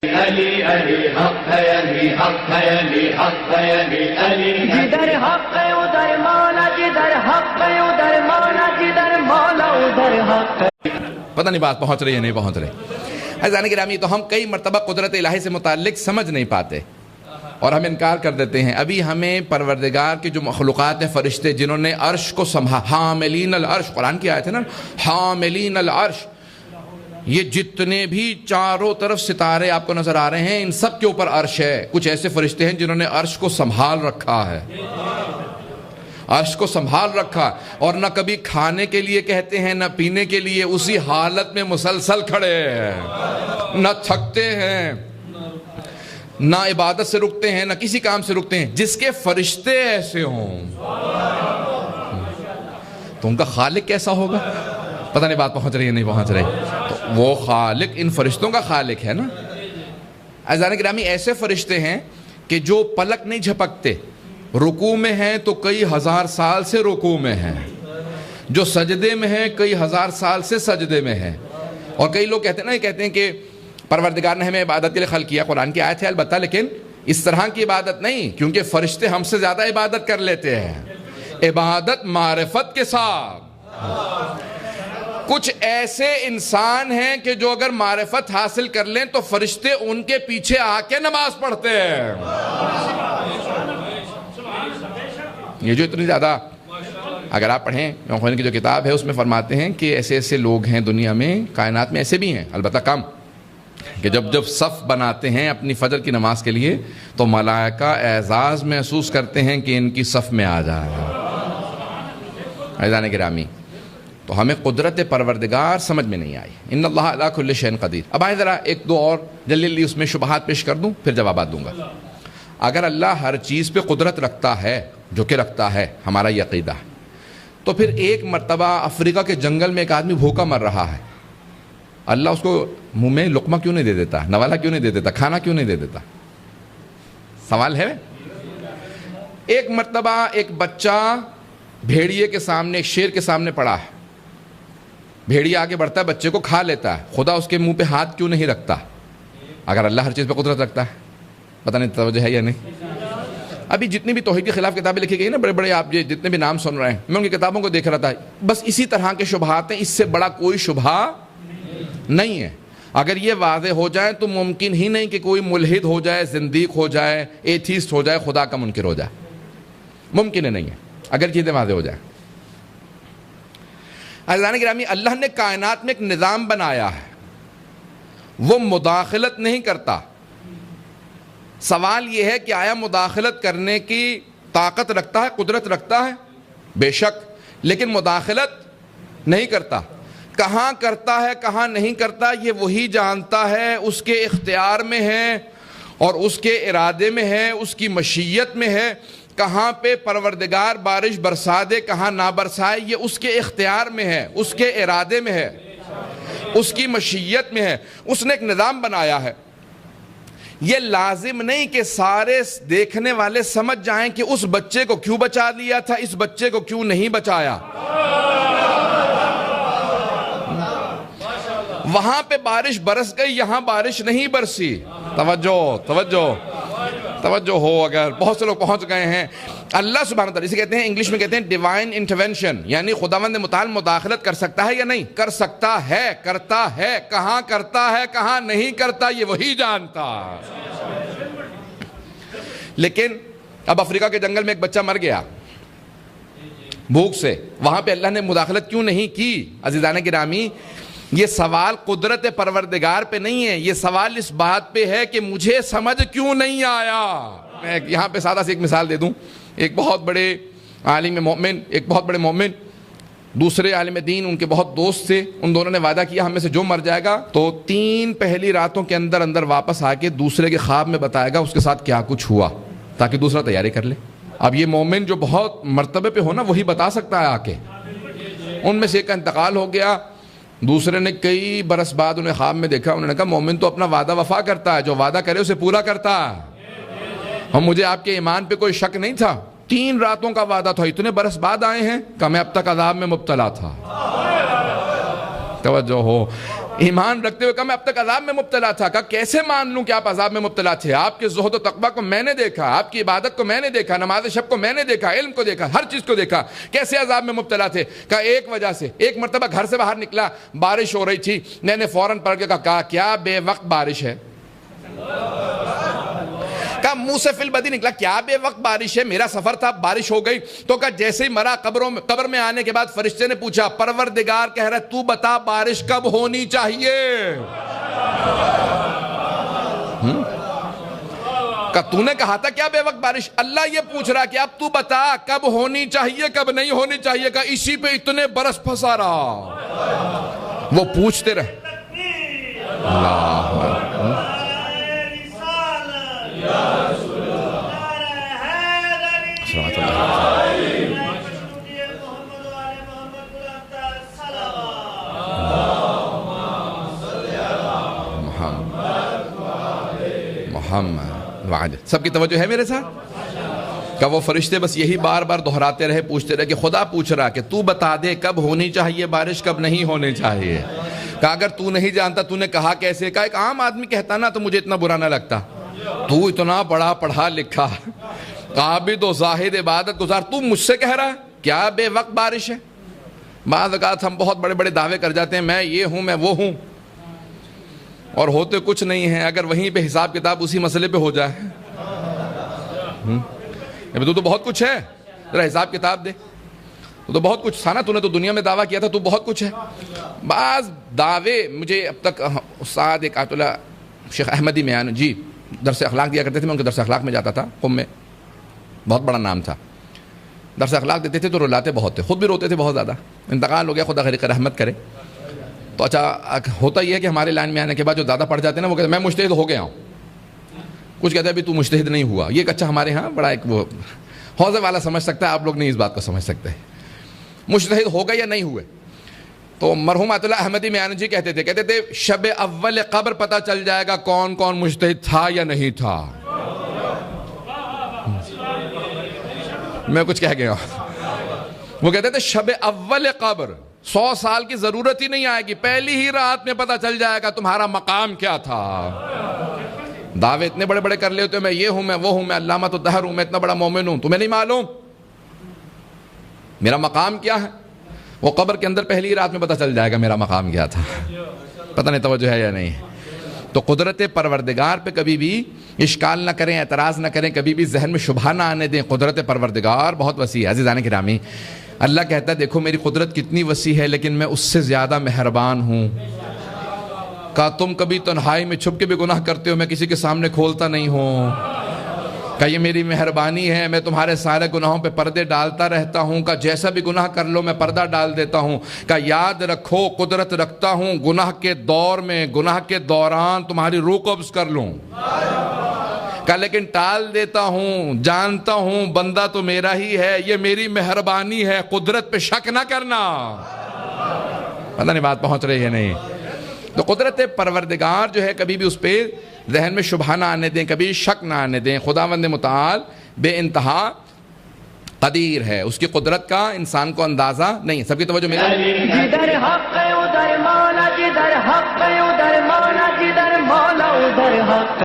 علی علی حق ہے، علی حق ہے، علی حق ہے، علی علی جدھر حق ہے ادھر مولا، جدھر حق ہے ادھر مولا، جدھر مولا ادھر حق ہے۔ پتہ نہیں بات پہنچ رہی ہے نہیں پہنچ رہی۔ عزیزان گرامی، تو ہم کئی مرتبہ قدرت الہی سے متعلق سمجھ نہیں پاتے اور ہم انکار کر دیتے ہیں۔ ابھی ہمیں پروردگار کی جو مخلوقات ہیں، فرشتے جنہوں نے عرش کو حاملین العرش، قرآن کی آیت ہے نا، حاملین العرش، یہ جتنے بھی چاروں طرف ستارے آپ کو نظر آ رہے ہیں، ان سب کے اوپر عرش ہے۔ کچھ ایسے فرشتے ہیں جنہوں نے عرش کو سنبھال رکھا ہے، عرش کو سنبھال رکھا، اور نہ کبھی کھانے کے لیے کہتے ہیں نہ پینے کے لیے، اسی حالت میں مسلسل کھڑے ہیں، نہ تھکتے ہیں، نہ عبادت سے رکتے ہیں، نہ کسی کام سے رکتے ہیں۔ جس کے فرشتے ایسے ہوں تو ان کا خالق کیسا ہوگا؟ پتہ نہیں بات پہنچ رہی ہے نہیں پہنچ رہی۔ تو وہ خالق ان فرشتوں کا خالق ہے نا۔ عزیزان گرامی، ایسے فرشتے ہیں کہ جو پلک نہیں جھپکتے، رکوع میں ہیں تو کئی ہزار سال سے رکوع میں ہیں، جو سجدے میں ہیں کئی ہزار سال سے سجدے میں ہیں۔ اور کئی لوگ کہتے ہیں کہ پروردگار نے ہمیں عبادت کے لیے خلق کیا، قرآن کی آیت ہے البتہ، لیکن اس طرح کی عبادت نہیں، کیونکہ فرشتے ہم سے زیادہ عبادت کر لیتے ہیں، عبادت معرفت کے ساتھ۔ کچھ ایسے انسان ہیں کہ جو اگر معرفت حاصل کر لیں تو فرشتے ان کے پیچھے آ کے نماز پڑھتے ہیں۔ یہ جو اتنی زیادہ، اگر آپ پڑھیں امام خمینی کی جو کتاب ہے اس میں فرماتے ہیں کہ ایسے ایسے لوگ ہیں دنیا میں، کائنات میں ایسے بھی ہیں، البتہ کم، کہ جب صف بناتے ہیں اپنی فجر کی نماز کے لیے تو ملائکہ اعزاز محسوس کرتے ہیں کہ ان کی صف میں آ جائے۔ عزیزان گرامی، تو ہمیں قدرت پروردگار سمجھ میں نہیں آئی۔ ان اللہ علی کل شیء قدیر۔ اب آئے ذرا ایک دو اور جلدی اس میں شبہات پیش کر دوں، پھر جوابات دوں گا۔ اگر اللہ ہر چیز پہ قدرت رکھتا ہے، جو کہ رکھتا ہے، ہمارا یہ عقیدہ ہے، تو پھر ایک مرتبہ افریقہ کے جنگل میں ایک آدمی بھوکا مر رہا ہے، اللہ اس کو منہ میں لقمہ کیوں نہیں دے دیتا، نوالا کیوں نہیں دے دیتا، کھانا کیوں نہیں دے دیتا؟ سوال ہے۔ ایک مرتبہ ایک بچہ بھیڑیے کے سامنے، ایک شیر کے سامنے پڑا ہے، بھیڑیا آگے بڑھتا ہے، بچے کو کھا لیتا ہے، خدا اس کے منہ پہ ہاتھ کیوں نہیں رکھتا؟ اگر اللہ ہر چیز پہ قدرت رکھتا ہے، پتہ نہیں توجہ ہے یا نہیں۔ ابھی جتنی بھی توحید کے خلاف کتابیں لکھی گئی نا، بڑے بڑے آپ جتنے بھی نام سن رہے ہیں، میں ان کی کتابوں کو دیکھ رہا تھا، بس اسی طرح کے شبہات ہیں، اس سے بڑا کوئی شبہ نہیں ہے۔ اگر یہ واضح ہو جائے تو ممکن ہی نہیں کہ کوئی ملحد ہو جائے، زندیق ہو جائے، ایتھیسٹ ہو جائے، خدا کا منکر ہو جائے، ممکن ہی نہیں ہے اگر چیزیں واضح ہو جائیں۔ عزیزان گرامی، اللہ نے کائنات میں ایک نظام بنایا ہے، وہ مداخلت نہیں کرتا۔ سوال یہ ہے کہ آیا مداخلت کرنے کی طاقت رکھتا ہے، قدرت رکھتا ہے؟ بے شک، لیکن مداخلت نہیں کرتا۔ کہاں کرتا ہے کہاں نہیں کرتا یہ وہی جانتا ہے، اس کے اختیار میں ہے اور اس کے ارادے میں ہے، اس کی مشیت میں ہے۔ کہاں پہ پروردگار بارش برسا دے، کہاں نہ برسائے، یہ اس کے اختیار میں ہے، اس کے ارادے میں ہے، اس کی مشیت میں ہے۔ اس نے ایک نظام بنایا ہے۔ یہ لازم نہیں کہ سارے دیکھنے والے سمجھ جائیں کہ اس بچے کو کیوں بچا لیا تھا، اس بچے کو کیوں نہیں بچایا۔ وہاں پہ بارش برس گئی، یہاں بارش نہیں برسی۔ توجہ ہو، اگر بہت سے لوگ پہنچ گئے ہیں۔ اللہ سبحانہ وتعالی، اسے کہتے ہیں انگلش میں کہتے ہیں ڈیوائن انٹرونشن، یعنی خداوند متعال مداخلت کر سکتا ہے یا نہیں؟ کر سکتا ہے، کرتا ہے۔ کہاں کرتا ہے کہاں نہیں کرتا یہ وہی جانتا۔ لیکن اب افریقہ کے جنگل میں ایک بچہ مر گیا بھوک سے، وہاں پہ اللہ نے مداخلت کیوں نہیں کی؟ عزیزان گرامی، یہ سوال قدرت پروردگار پہ نہیں ہے، یہ سوال اس بات پہ ہے کہ مجھے سمجھ کیوں نہیں آیا۔ میں یہاں پہ سادہ سی ایک مثال دے دوں۔ ایک بہت بڑے عالم مومن، ایک بہت بڑے مومن، دوسرے عالم دین، ان کے بہت دوست تھے، ان دونوں نے وعدہ کیا ہم میں سے جو مر جائے گا تو 3 پہلی راتوں کے اندر اندر واپس آ کے دوسرے کے خواب میں بتائے گا اس کے ساتھ کیا کچھ ہوا، تاکہ دوسرا تیاری کر لے۔ اب یہ مومن جو بہت مرتبے پہ ہو نا، وہی بتا سکتا ہے آ کے۔ ان میں سے ایک کا انتقال ہو گیا، دوسرے نے کئی برس بعد انہیں خواب میں دیکھا، انہوں نے کہا مومن تو اپنا وعدہ وفا کرتا ہے، جو وعدہ کرے اسے پورا کرتا ہے، اور مجھے آپ کے ایمان پہ کوئی شک نہیں تھا، 3 راتوں کا وعدہ تھا، اتنے برس بعد آئے ہیں کہ میں اب تک عذاب میں مبتلا تھا۔ توجہ ہو، ایمان رکھتے ہوئے کہا میں اب تک عذاب میں مبتلا تھا. کہا کیسے مان لوں کہ آپ عذاب میں مبتلا تھے؟ آپ کے زہد و تقویٰ کو میں نے دیکھا, آپ کی عبادت کو میں نے دیکھا, نماز شب کو میں نے دیکھا, علم کو دیکھا, ہر چیز کو دیکھا, کیسے عذاب میں مبتلا تھے؟ کہا ایک وجہ سے. ایک مرتبہ گھر سے باہر نکلا, بارش ہو رہی تھی, میں نے فوراً پڑھ کے کہا کیا بے وقت بارش ہے؟ کہا منہ سے فی البدی نکلا کیا بے وقت بارش ہے؟ میرا سفر تھا, بارش ہو گئی. تو کہا جیسے ہی مرا قبر میں آنے کے بعد فرشتے نے پوچھا پروردگار کہہ رہا ہے تو بتا بارش کب ہونی چاہیے؟ کہا تو نے کہا تھا کیا بے وقت بارش؟ اللہ یہ پوچھ رہا کہ اب تو بتا کب ہونی چاہیے کب نہیں ہونی چاہیے. کہا اسی پہ اتنے برس پھنسا رہا. وہ پوچھتے رہے. اللہ محمد. سب کی توجہ ہے میرے ساتھ؟ کہ وہ فرشتے بس یہی بار بار دہراتے رہے, پوچھتے رہے کہ خدا پوچھ رہا کہ تو بتا دے کب ہونی چاہیے بارش کب نہیں ہونی چاہیے. کہ اگر تو نہیں جانتا تو نے کہا کیسے؟ کہا ایک عام آدمی کہتا نا تو مجھے اتنا برا نہ لگتا, تو اتنا بڑا پڑھا لکھا عابد و زاہد عبادت گزار, تو مجھ سے کہہ رہا ہے کیا بے وقت بارش ہے؟ بعض اوقات ہم بہت بڑے بڑے دعوے کر جاتے ہیں, میں یہ ہوں میں وہ ہوں, اور ہوتے کچھ نہیں ہیں. اگر وہیں پہ حساب کتاب اسی مسئلے پہ ہو جائے, تو بہت کچھ ہے, ذرا حساب کتاب دے, تو بہت کچھ تھا نا, تو نے تو دنیا میں دعویٰ کیا تھا, تو بہت کچھ ہے. بعض دعوے مجھے اب تک استاد ایک آیت اللہ شیخ احمدی میان جی درس اخلاق دیا کرتے تھے, میں ان کے درس اخلاق میں جاتا تھا, قم میں بہت بڑا نام تھا. درس اخلاق دیتے تھے تو رلاتے بہت تھے, خود بھی روتے تھے بہت زیادہ. انتقال ہو گیا, خدا غریق رحمت کرے. تو اچھا ہوتا یہ ہے کہ ہمارے لائن میں آنے کے بعد جو زیادہ پڑھ جاتے ہیں نا, وہ کہتے ہیں میں مجتہد ہو گیا ہوں. کچھ کہتے ہیں ابھی تو مجتہد نہیں ہوا. یہ ایک اچھا ہمارے ہاں بڑا ایک وہ حوضے والا سمجھ سکتا ہے, آپ لوگ نہیں اس بات کو سمجھ سکتے. مجتہد ہو گئے یا نہیں ہوئے؟ تو مرحوم آیت اللہ احمدی میان جی کہتے تھے شب اول قبر پتہ چل جائے گا کون کون مجتہد تھا یا نہیں تھا. میں کچھ کہہ گیا. وہ کہتے تھے شب اول قبر 100 سال کی ضرورت ہی نہیں آئے گی, پہلی ہی رات میں پتہ چل جائے گا تمہارا مقام کیا تھا. دعوے اتنے بڑے بڑے کر لے ہوتے, میں یہ ہوں میں وہ ہوں, میں علامۃ الدہر ہوں, میں اتنا بڑا مومن ہوں, تمہیں نہیں معلوم میرا مقام کیا ہے؟ وہ قبر کے اندر پہلی رات میں پتہ چل جائے گا میرا مقام کیا تھا. پتہ نہیں توجہ ہے یا نہیں. تو قدرت پروردگار پہ کبھی بھی اشکال نہ کریں, اعتراض نہ کریں, کبھی بھی ذہن میں شبہ نہ آنے دیں. قدرت پروردگار بہت وسیع ہے. عزیزان گرامی, اللہ کہتا ہے دیکھو میری قدرت کتنی وسیع ہے, لیکن میں اس سے زیادہ مہربان ہوں. کہا تم کبھی تنہائی میں چھپ کے بھی گناہ کرتے ہو, میں کسی کے سامنے کھولتا نہیں ہوں. کہ یہ میری مہربانی ہے, میں تمہارے سارے گناہوں پہ پردے ڈالتا رہتا ہوں. کہ جیسا بھی گناہ کر لو میں پردہ ڈال دیتا ہوں. کہ یاد رکھو قدرت رکھتا ہوں گناہ کے دور میں, گناہ کے دوران تمہاری روح قبض کر لوں. کہ لیکن ٹال دیتا ہوں, جانتا ہوں بندہ تو میرا ہی ہے, یہ میری مہربانی ہے, قدرت پہ شک نہ کرنا. پتہ نہیں بات پہنچ رہی ہے نہیں. تو قدرت پروردگار جو ہے کبھی بھی اس پہ ذہن میں شبہ نہ آنے دیں, کبھی شک نہ آنے دیں. خداوند متعال بے انتہا قدیر ہے, اس کی قدرت کا انسان کو اندازہ نہیں. سب کی توجہ میرے جدھر حق ادھر مولا, جدھر حق ادھر مولا, جدھر مولا ادھر حق.